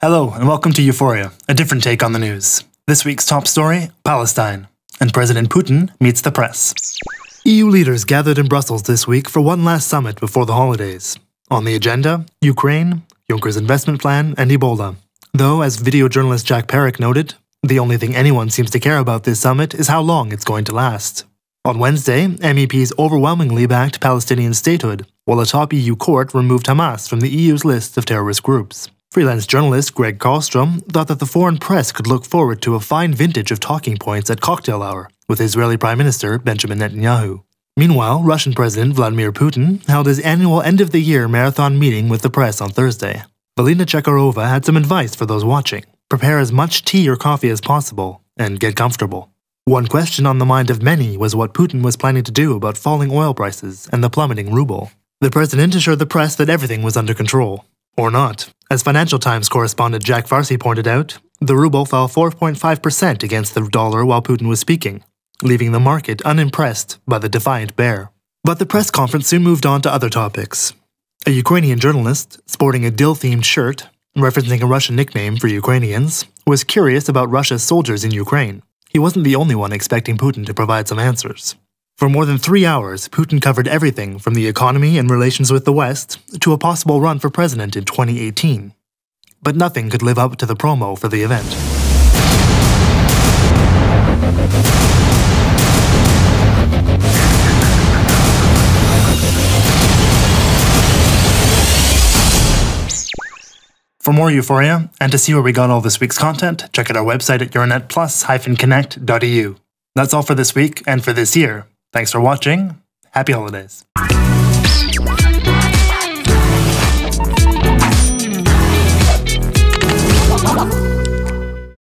Hello and welcome to Euphoria, a different take on the news. This week's top story, Palestine, and President Putin meets the press. EU leaders gathered in Brussels this week for one last summit before the holidays. On the agenda, Ukraine, Juncker's investment plan, and Ebola. Though, as video journalist Jack Perrick noted, the only thing anyone seems to care about this summit is how long it's going to last. On Wednesday, MEPs overwhelmingly backed Palestinian statehood, while a top EU court removed Hamas from the EU's list of terrorist groups. Freelance journalist GaryckArntzen thought that the foreign press could look forward to a fine vintage of talking points at cocktail hour with Israeli Prime Minister Benjamin Netanyahu. Meanwhile, Russian President Vladimir Putin held his annual end-of-the-year marathon meeting with the press on Thursday. Valina Chekharova had some advice for those watching. Prepare as much tea or coffee as possible, and get comfortable. One question on the mind of many was what Putin was planning to do about falling oil prices and the plummeting ruble. The president assured the press that everything was under control. Or not. As Financial Times correspondent Jack Farsi pointed out, the ruble fell 4.5% against the dollar while Putin was speaking, leaving the market unimpressed by the defiant bear. But the press conference soon moved on to other topics. A Ukrainian journalist, sporting a dill-themed shirt, referencing a Russian nickname for Ukrainians, was curious about Russia's soldiers in Ukraine. He wasn't the only one expecting Putin to provide some answers. For more than 3 hours, Putin covered everything from the economy and relations with the West to a possible run for president in 2018. But nothing could live up to the promo for the event. For more Euphoria, and to see where we got all this week's content, check out our website at Euranet+-connect.eu. That's all for this week and for this year. Thanks for watching. Happy holidays.